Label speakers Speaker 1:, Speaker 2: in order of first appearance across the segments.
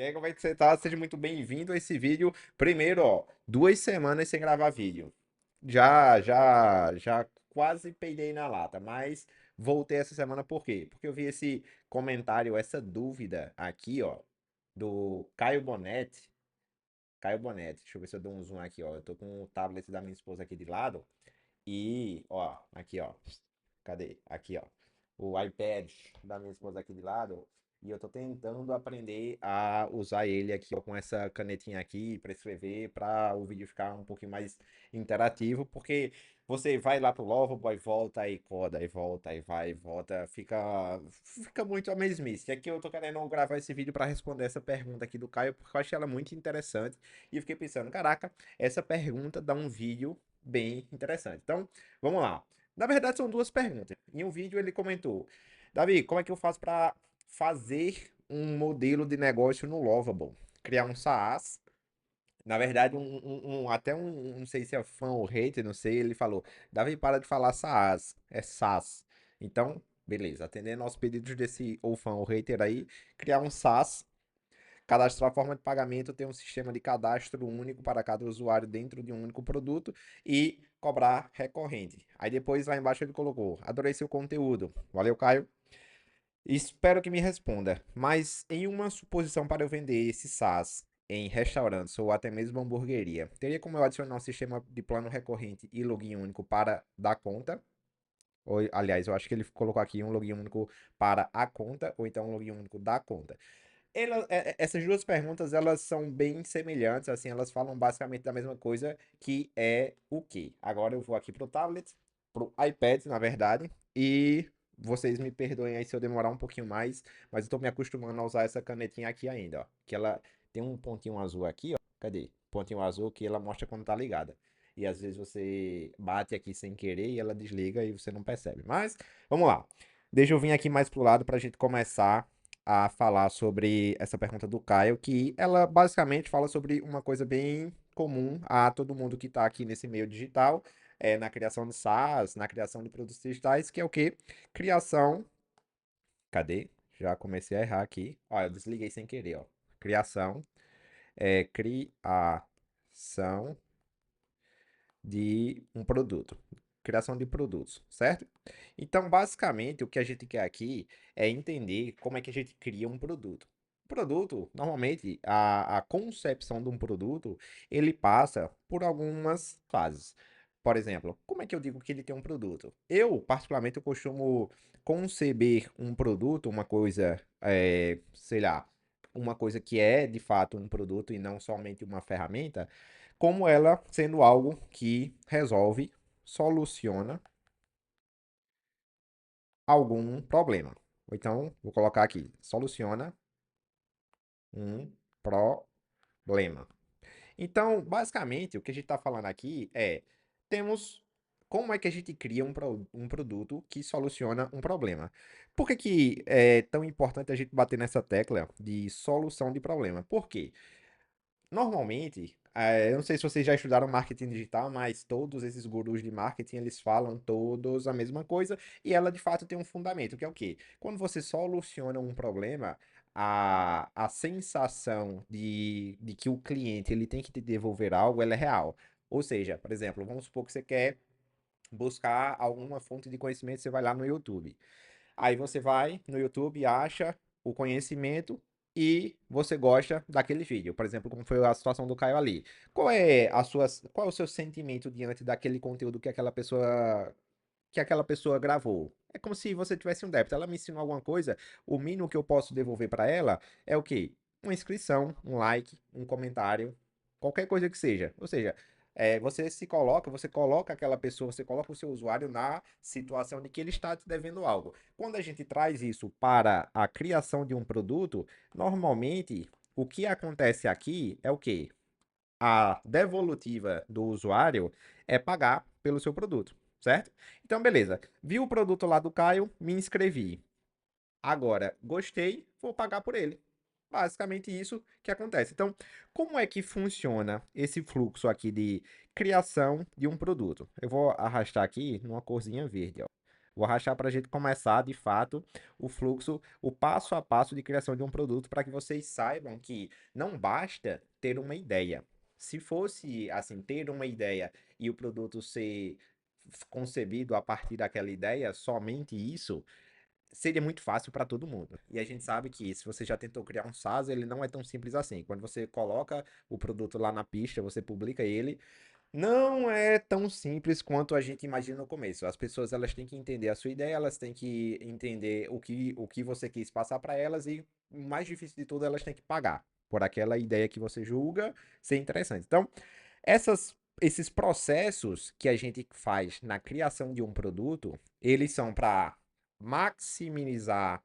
Speaker 1: E aí, como é que você tá? Seja muito bem-vindo a esse vídeo. Primeiro, ó, 2 semanas sem gravar vídeo. Já quase peidei na lata, mas voltei essa semana por quê? Porque eu vi esse comentário, essa dúvida aqui, ó, do Caio Bonetti. Caio Bonetti, deixa eu ver se eu dou um zoom aqui, ó. Eu tô com o tablet da minha esposa aqui de lado e, ó, aqui, ó. Cadê? Aqui, ó. O iPad da minha esposa aqui de lado. E eu tô tentando aprender a usar ele aqui, ó, com essa canetinha aqui para escrever, para o vídeo ficar um pouquinho mais interativo, porque você vai lá pro Loverboy, volta aí, coda, aí volta, aí vai, volta, fica muito a mesmice. E aqui eu tô querendo gravar esse vídeo para responder essa pergunta aqui do Caio, porque eu achei ela muito interessante. E eu fiquei pensando, caraca, essa pergunta dá um vídeo bem interessante. Então, vamos lá. Na verdade, são duas perguntas. Em um vídeo ele comentou: Davi, como é que eu faço para fazer um modelo de negócio no Lovable? Criar um SaaS. Na verdade, até não sei se é fã ou hater, não sei, ele falou: Davi, para de falar SaaS, é SaaS. Então, beleza, atendendo aos pedidos desse ou fã ou hater aí, criar um SaaS. Cadastrar a forma de pagamento, ter um sistema de cadastro único para cada usuário dentro de um único produto e cobrar recorrente. Aí depois lá embaixo ele colocou: adorei seu conteúdo. Valeu, Caio. Espero que me responda. Mas em uma suposição para eu vender esse SaaS em restaurantes ou até mesmo hamburgueria, teria como eu adicionar um sistema de plano recorrente e login único para dar conta? Ou, aliás, eu acho que ele colocou aqui um login único para a conta, ou então um login único da conta. Essas duas perguntas, elas são bem semelhantes, assim, elas falam basicamente da mesma coisa, que é o quê? Agora eu vou aqui pro tablet, pro iPad, na verdade, e vocês me perdoem aí se eu demorar um pouquinho mais, mas eu tô me acostumando a usar essa canetinha aqui ainda, ó, que ela tem um pontinho azul aqui, ó, cadê? Pontinho azul que ela mostra quando tá ligada. E às vezes você bate aqui sem querer e ela desliga e você não percebe. Mas, vamos lá. Deixa eu vir aqui mais pro lado pra gente começar a falar sobre essa pergunta do Caio, que ela basicamente fala sobre uma coisa bem comum a todo mundo que está aqui nesse meio digital, na criação de SaaS, na criação de produtos digitais, que é o quê? Criação. Cadê? Já comecei a errar aqui. Ó, eu desliguei sem querer, ó. Criação. Criação de um produto. Criação de produtos, certo? Então, basicamente, o que a gente quer aqui é entender como é que a gente cria um produto. Produto, normalmente, a concepção de um produto, ele passa por algumas fases. Por exemplo, como é que eu digo que ele tem um produto? Eu, particularmente, eu costumo conceber um produto, uma coisa, sei lá, uma coisa que é de fato um produto e não somente uma ferramenta, como ela sendo algo que resolve, soluciona algum problema. Ou então, vou colocar aqui, soluciona um problema. Então, basicamente, o que a gente está falando aqui é, temos como é que a gente cria um produto que soluciona um problema. Por que que é tão importante a gente bater nessa tecla de solução de problema? Por quê? Normalmente, eu não sei se vocês já estudaram marketing digital, mas todos esses gurus de marketing, eles falam todos a mesma coisa e ela de fato tem um fundamento, que é o quê? Quando você soluciona um problema, a sensação de que o cliente ele tem que te devolver algo, ela é real. Ou seja, por exemplo, vamos supor que você quer buscar alguma fonte de conhecimento, você vai lá no YouTube. Aí você vai no YouTube, acha o conhecimento e você gosta daquele vídeo. Por exemplo, como foi a situação do Caio ali. Qual é o seu sentimento diante daquele conteúdo que aquela pessoa gravou? É como se você tivesse um débito. Ela me ensinou alguma coisa, o mínimo que eu posso devolver para ela é o quê? Uma inscrição, um like, um comentário, qualquer coisa que seja. Ou seja, você coloca aquela pessoa, você coloca o seu usuário na situação de que ele está te devendo algo. Quando a gente traz isso para a criação de um produto, normalmente o que acontece aqui é o quê? A devolutiva do usuário é pagar pelo seu produto, certo? Então, beleza. Vi o produto lá do Caio, me inscrevi. Agora, gostei, vou pagar por ele. Basicamente isso que acontece. Então, como é que funciona esse fluxo aqui de criação de um produto? Eu vou arrastar aqui numa corzinha verde, ó. Vou rachar para a gente começar, de fato, o fluxo, o passo a passo de criação de um produto para que vocês saibam que não basta ter uma ideia. Se fosse assim, ter uma ideia e o produto ser concebido a partir daquela ideia, somente isso, seria muito fácil para todo mundo. E a gente sabe que se você já tentou criar um SaaS, ele não é tão simples assim. Quando você coloca o produto lá na pista, você publica ele, não é tão simples quanto a gente imagina no começo. As pessoas elas têm que entender a sua ideia, elas têm que entender o que você quis passar para elas e o mais difícil de tudo, elas têm que pagar por aquela ideia que você julga ser interessante. Então, esses processos que a gente faz na criação de um produto, eles são para maximizar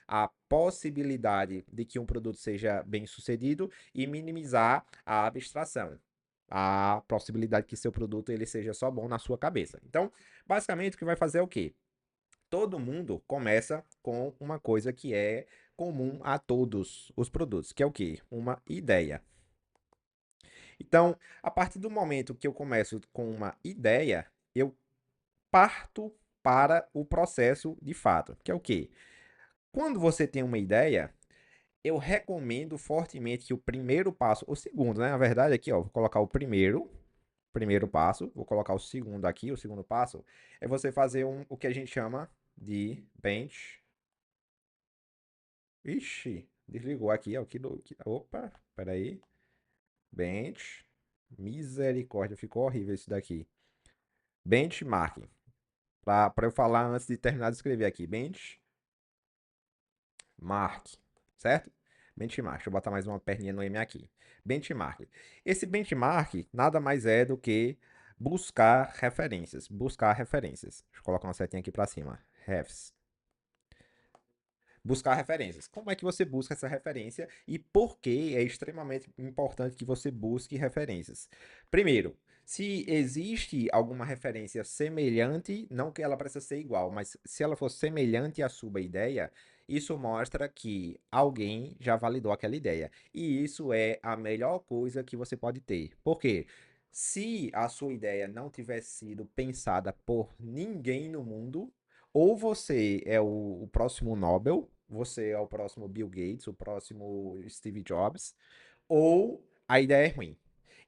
Speaker 1: a possibilidade de que um produto seja bem sucedido e minimizar a abstração, a possibilidade que seu produto ele seja só bom na sua cabeça. Então, basicamente, o que vai fazer é o quê? Todo mundo começa com uma coisa que é comum a todos os produtos, que é o quê? Uma ideia. Então, a partir do momento que eu começo com uma ideia, eu parto para o processo de fato, que é o quê? Quando você tem uma ideia, eu recomendo fortemente que o primeiro passo, o segundo, né? Na verdade, aqui, ó, vou colocar o primeiro passo, vou colocar o segundo aqui, o segundo passo é você fazer o que a gente chama de bench. Ixi, desligou aqui, ó, opa, peraí. Bench. Misericórdia, ficou horrível isso daqui. Benchmarking. Para eu falar antes de terminar de escrever aqui. Benchmark. Certo? Benchmark. Deixa eu botar mais uma perninha no M aqui. Benchmark. Esse benchmark nada mais é do que buscar referências. Buscar referências. Deixa eu colocar uma setinha aqui para cima. Refs. Buscar referências. Como é que você busca essa referência e por que é extremamente importante que você busque referências? Primeiro, se existe alguma referência semelhante, não que ela precisa ser igual, mas se ela for semelhante à sua ideia, isso mostra que alguém já validou aquela ideia. E isso é a melhor coisa que você pode ter. Por quê? Se a sua ideia não tivesse sido pensada por ninguém no mundo, ou você é o próximo Nobel, você é o próximo Bill Gates, o próximo Steve Jobs, ou a ideia é ruim.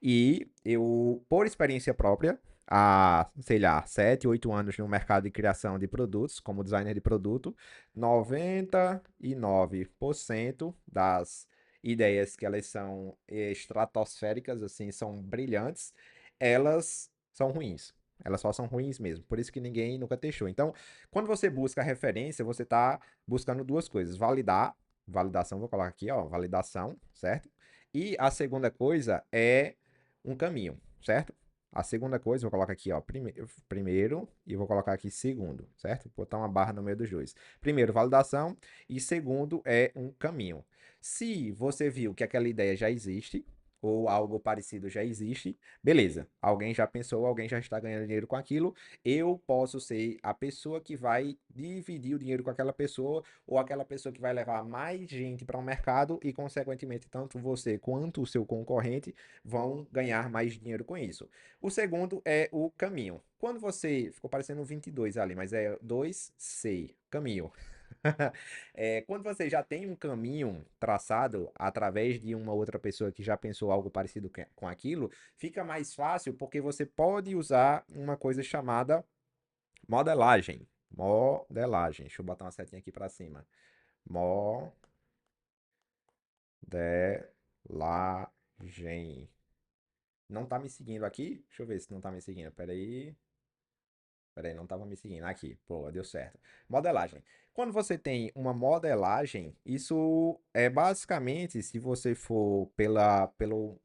Speaker 1: E eu, por experiência própria, há, sei lá, 7, 8 anos no mercado de criação de produtos, como designer de produto, 99% das ideias que elas são estratosféricas, assim, são brilhantes, elas são ruins. Elas só são ruins mesmo. Por isso que ninguém nunca testou. Então, quando você busca referência, você está buscando duas coisas: validação, vou colocar aqui, ó, validação, certo? E a segunda coisa é um caminho, certo? A segunda coisa, vou colocar aqui, ó, primeiro e vou colocar aqui segundo, certo? Vou botar uma barra no meio dos dois. Primeiro, validação e segundo é um caminho. Se você viu que aquela ideia já existe ou algo parecido já existe, beleza. Alguém já pensou, alguém já está ganhando dinheiro com aquilo. Eu posso ser a pessoa que vai dividir o dinheiro com aquela pessoa ou aquela pessoa que vai levar mais gente para o mercado e, consequentemente, tanto você quanto o seu concorrente vão ganhar mais dinheiro com isso. O segundo é o caminho. Quando você. Ficou parecendo um 22 ali, mas é 2C, caminho. Quando você já tem um caminho traçado através de uma outra pessoa que já pensou algo parecido com aquilo, fica mais fácil porque você pode usar uma coisa chamada modelagem. Modelagem. Deixa eu botar uma setinha aqui para cima. Modelagem. Não tá me seguindo aqui? Deixa eu ver se não tá me seguindo. Peraí. Peraí, não estava me seguindo. Aqui, pô, deu certo. Modelagem. Quando você tem uma modelagem, isso é basicamente, se você for pela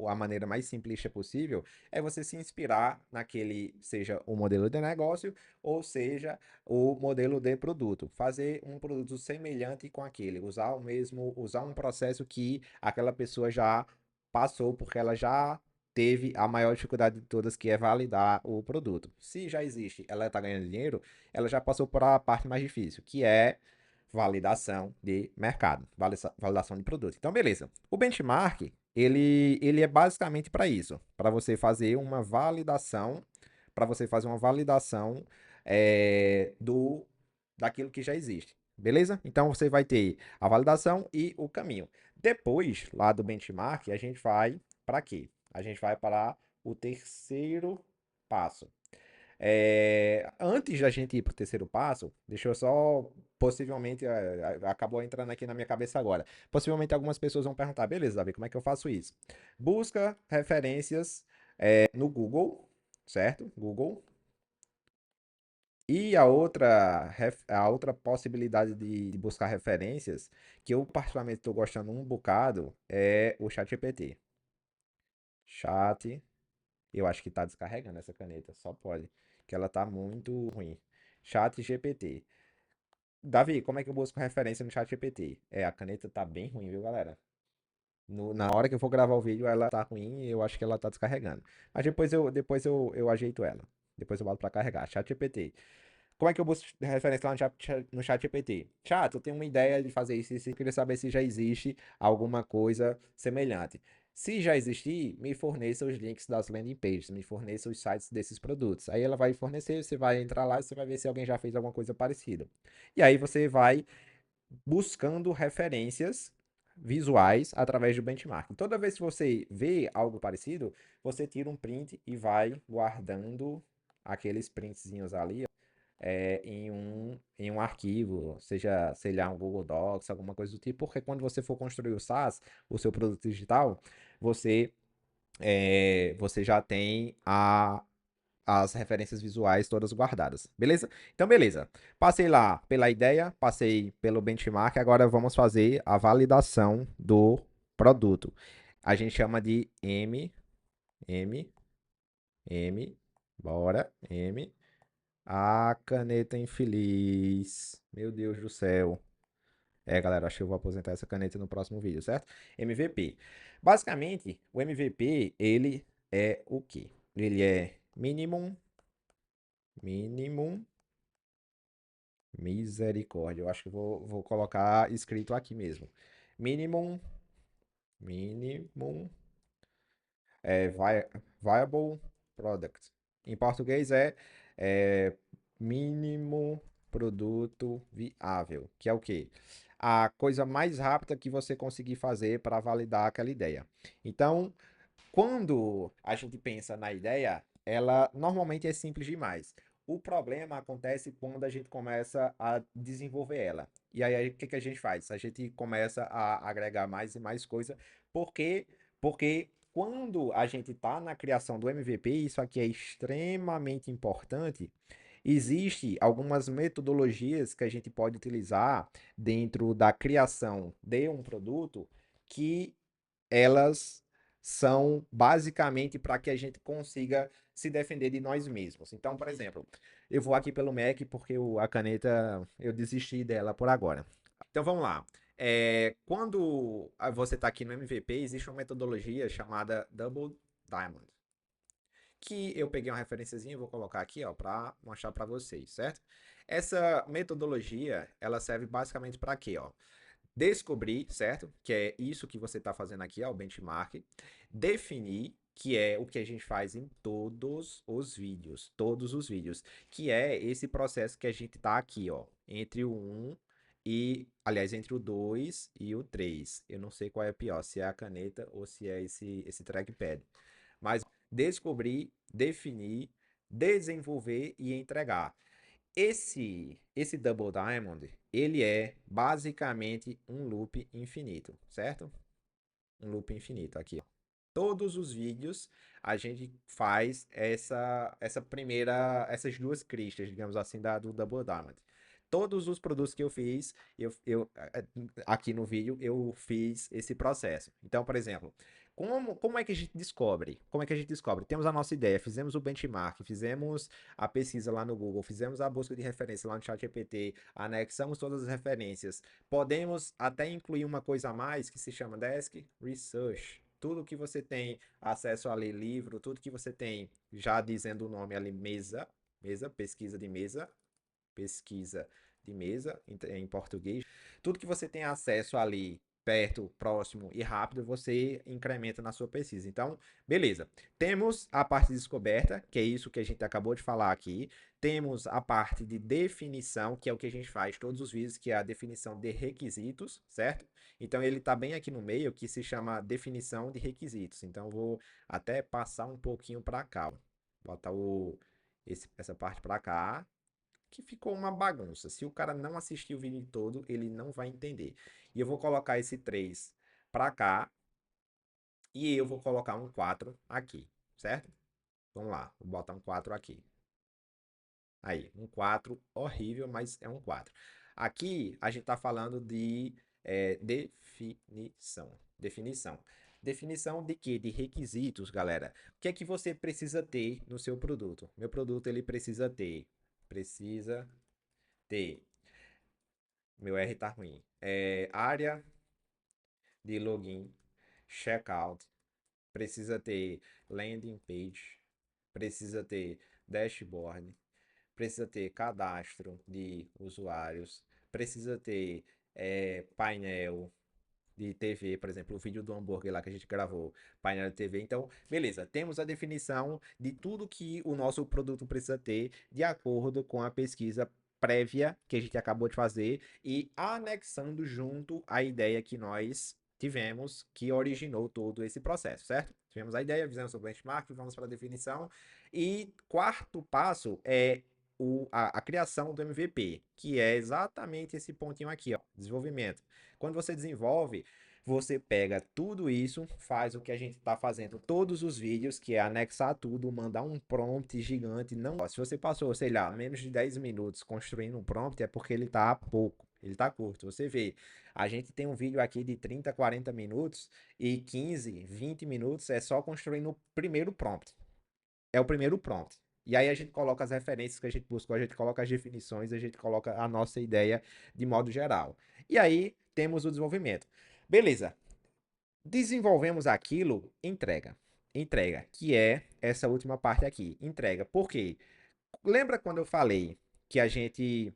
Speaker 1: a maneira mais simplista possível, é você se inspirar naquele, seja o modelo de negócio, ou seja, o modelo de produto. Fazer um produto semelhante com aquele, usar um processo que aquela pessoa já passou, porque ela já teve a maior dificuldade de todas, que é validar o produto. Se já existe, ela está ganhando dinheiro, ela já passou por a parte mais difícil, que é validação de mercado, validação de produto. Então, beleza. O benchmark, ele é basicamente para isso, para você fazer uma validação, daquilo que já existe. Beleza? Então você vai ter a validação e o caminho. Depois, lá do benchmark, a gente vai para quê? A gente vai para o terceiro passo. Antes da gente ir para o terceiro passo, deixa eu só. Possivelmente, acabou entrando aqui na minha cabeça agora. Possivelmente algumas pessoas vão perguntar: beleza, Davi, como é que eu faço isso? Busca referências no Google, certo? Google. E a outra possibilidade de buscar referências, que eu particularmente estou gostando um bocado, é o ChatGPT. Chat, eu acho que está descarregando essa caneta, só pode, que ela tá muito ruim. ChatGPT. Davi, como é que eu busco referência no ChatGPT? A caneta tá bem ruim, viu, galera? Na hora que eu for gravar o vídeo, ela tá ruim e eu acho que ela tá descarregando. Mas depois eu ajeito ela. Depois eu boto pra carregar. ChatGPT. Como é que eu busco referência lá no chat GPT? Chat, eu tenho uma ideia de fazer isso e queria saber se já existe alguma coisa semelhante. Se já existir, me forneça os links das landing pages, me forneça os sites desses produtos. Aí ela vai fornecer, você vai entrar lá e você vai ver se alguém já fez alguma coisa parecida. E aí você vai buscando referências visuais através do benchmark. Toda vez que você vê algo parecido, você tira um print e vai guardando aqueles printzinhos ali em um arquivo, seja, sei lá, um Google Docs, alguma coisa do tipo, porque quando você for construir o SaaS, o seu produto digital, você, você já tem as referências visuais todas guardadas, beleza? Então, beleza. Passei lá pela ideia, passei pelo benchmark, agora vamos fazer a validação do produto. A gente chama de M, M, bora, M, a caneta infeliz. Meu Deus do céu. Galera, acho que eu vou aposentar essa caneta no próximo vídeo, certo? MVP. Basicamente, o MVP, ele é o quê? Ele é minimum, misericórdia. Eu acho que vou colocar escrito aqui mesmo. Minimum, minimum, viable product. Em português é mínimo produto viável, que é o quê? A coisa mais rápida que você conseguir fazer para validar aquela ideia. Então, quando a gente pensa na ideia, ela normalmente é simples demais. O problema acontece quando a gente começa a desenvolver ela. E aí, o que que a gente faz? A gente começa a agregar mais e mais coisa. Por quê? Porque quando a gente está na criação do MVP, isso aqui é extremamente importante. Existe algumas metodologias que a gente pode utilizar dentro da criação de um produto que elas são basicamente para que a gente consiga se defender de nós mesmos. Então, por exemplo, eu vou aqui pelo Mac porque a caneta eu desisti dela por agora. Então vamos lá. Quando você está aqui no MVP, existe uma metodologia chamada Double Diamond, que eu peguei uma referenciazinha e vou colocar aqui, ó, para mostrar para vocês, certo? Essa metodologia, ela serve basicamente para quê, ó? Descobrir, certo? Que é isso que você está fazendo aqui, ó, o benchmark. Definir, que é o que a gente faz em todos os vídeos, que é esse processo que a gente tá aqui, ó, entre o 1 e, aliás, entre o 2 e o 3. Eu não sei qual é pior, se é a caneta ou se é esse trackpad. Mas descobrir, definir, desenvolver e entregar. Esse Double Diamond, ele é basicamente um loop infinito, certo? Um loop infinito aqui. Todos os vídeos a gente faz essas duas cristas, digamos assim, do Double Diamond. Todos os produtos que eu fiz, aqui no vídeo, eu fiz esse processo. Então, por exemplo, como é que a gente descobre? Como é que a gente descobre? Temos a nossa ideia, fizemos o benchmark, fizemos a pesquisa lá no Google, fizemos a busca de referência lá no ChatGPT, anexamos todas as referências. Podemos até incluir uma coisa a mais que se chama Desk Research. Tudo que você tem acesso ali, livro, tudo que você tem, já dizendo o nome ali, pesquisa de mesa em português. Tudo que você tem acesso ali perto, próximo e rápido, você incrementa na sua pesquisa. Então, beleza. Temos a parte de descoberta, que é isso que a gente acabou de falar aqui. Temos a parte de definição, que é o que a gente faz todos os vídeos, que é a definição de requisitos, certo? Então, ele está bem aqui no meio, que se chama definição de requisitos. Então, eu vou até passar um pouquinho para cá. Botar essa parte para cá, que ficou uma bagunça. Se o cara não assistir o vídeo todo, ele não vai entender. E eu vou colocar esse 3 para cá e eu vou colocar um 4 aqui, certo? Vamos lá, vou botar um 4 aqui. Aí, um 4 horrível, mas é um 4. Aqui a gente está falando de definição. Definição. Definição de quê? De requisitos, galera. O que é que você precisa ter no seu produto? Meu produto ele precisa ter, meu R tá ruim. Área de login, checkout, precisa ter landing page, precisa ter dashboard, precisa ter cadastro de usuários, precisa ter painel de TV, por exemplo, o vídeo do hambúrguer lá que a gente gravou, painel de TV. Então, beleza, temos a definição de tudo que o nosso produto precisa ter de acordo com a pesquisa prévia que a gente acabou de fazer e anexando junto a ideia que nós tivemos que originou todo esse processo, certo? Tivemos a ideia, fizemos o benchmark, vamos para a definição. E quarto passo é a criação do MVP, que é exatamente esse pontinho aqui, ó, desenvolvimento. Quando você desenvolve, você pega tudo isso, faz o que a gente está fazendo todos os vídeos, que é anexar tudo, mandar um prompt gigante. Não, se você passou, sei lá, menos de 10 minutos construindo um prompt, é porque ele está pouco, ele está curto. Você vê, a gente tem um vídeo aqui de 30, 40 minutos e 15, 20 minutos é só construindo o primeiro prompt. É o primeiro prompt. E aí a gente coloca as referências que a gente buscou, a gente coloca as definições, a gente coloca a nossa ideia de modo geral. E aí temos o desenvolvimento. Beleza. Desenvolvemos aquilo, entrega. Entrega, que é essa última parte aqui. Entrega. Por quê? Lembra quando eu falei que a gente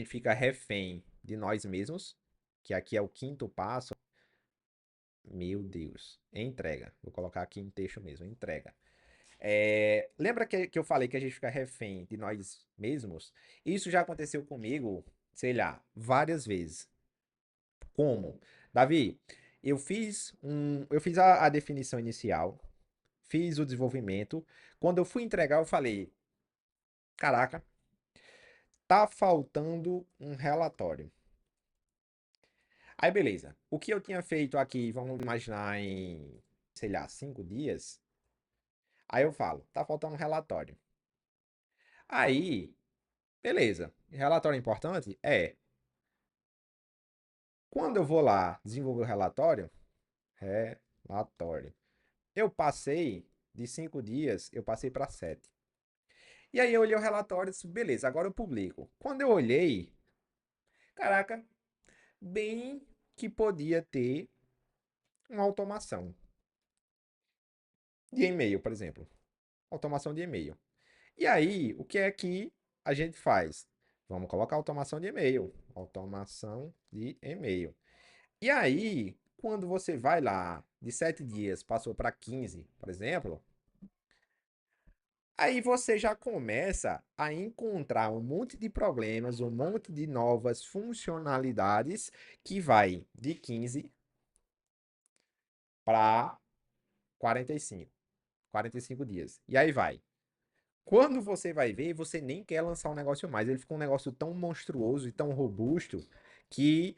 Speaker 1: fica refém de nós mesmos? Que aqui é o quinto passo. Meu Deus. Entrega. Vou colocar aqui em texto mesmo. Entrega. Lembra que eu falei que a gente fica refém de nós mesmos? Isso já aconteceu comigo, sei lá, várias vezes. Como? Davi, eu fiz a definição inicial, fiz o desenvolvimento. Quando eu fui entregar, eu falei: caraca, tá faltando um relatório. Aí, beleza. O que eu tinha feito aqui, vamos imaginar em, sei lá, 5 dias. Aí eu falo: tá faltando um relatório. Aí, beleza. Relatório importante? É. Quando eu vou lá desenvolver o relatório, eu passei de 5 dias, eu passei para 7. E aí eu olhei o relatório e disse, beleza, agora eu publico. Quando eu olhei, caraca, bem que podia ter uma automação de e-mail, por exemplo. Automação de e-mail. E aí, o que é que a gente faz? Vamos colocar automação de e-mail. Automação de e-mail. E aí, quando você vai lá, de 7 dias passou para 15, por exemplo, aí você já começa a encontrar um monte de problemas, um monte de novas funcionalidades que vai de 15 para 45. 45 dias. E aí vai. Quando você vai ver, você nem quer lançar um negócio mais. Ele ficou um negócio tão monstruoso e tão robusto que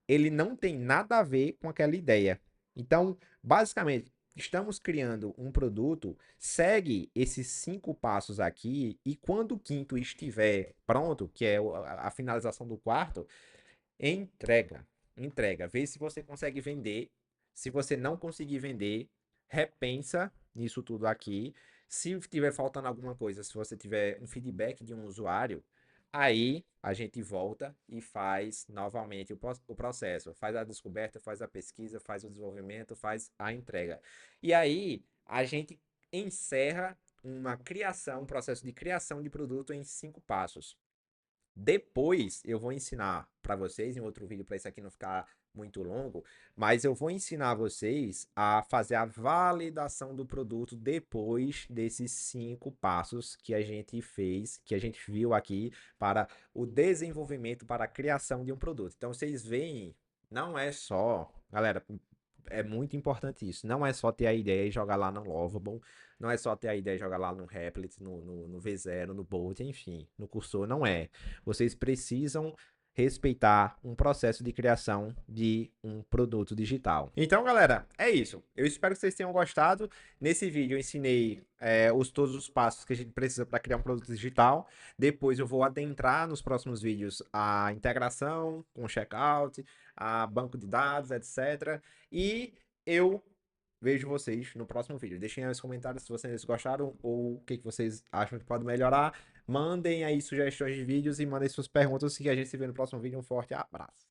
Speaker 1: ele não tem nada a ver com aquela ideia. Então, basicamente, estamos criando um produto, segue esses 5 passos aqui, e quando o quinto estiver pronto, que é a finalização do quarto, entrega. Entrega. Vê se você consegue vender. Se você não conseguir vender, repensa nisso tudo aqui. Se tiver faltando alguma coisa, se você tiver um feedback de um usuário, aí a gente volta e faz novamente o processo. Faz a descoberta, faz a pesquisa, faz o desenvolvimento, faz a entrega. E aí a gente encerra uma criação, um processo de criação de produto em 5 passos. Depois eu vou ensinar para vocês em outro vídeo para isso aqui não ficar muito longo, mas eu vou ensinar vocês a fazer a validação do produto depois desses 5 passos que a gente fez, que a gente viu aqui para o desenvolvimento, para a criação de um produto. Então vocês veem, não é só, galera, é muito importante isso. Não é só ter a ideia e jogar lá no Lovable. Não é só ter a ideia e jogar lá no Replit, no V0, no Bolt, enfim, no cursor. Não é. Vocês precisam respeitar um processo de criação de um produto digital. Então, galera, é isso. Eu espero que vocês tenham gostado. Nesse vídeo eu ensinei todos os passos que a gente precisa para criar um produto digital. Depois eu vou adentrar nos próximos vídeos a integração com o checkout, a banco de dados, etc. E eu vejo vocês no próximo vídeo. Deixem aí nos comentários se vocês gostaram ou o que vocês acham que pode melhorar. Mandem aí sugestões de vídeos e mandem suas perguntas que a gente se vê no próximo vídeo. Um forte abraço.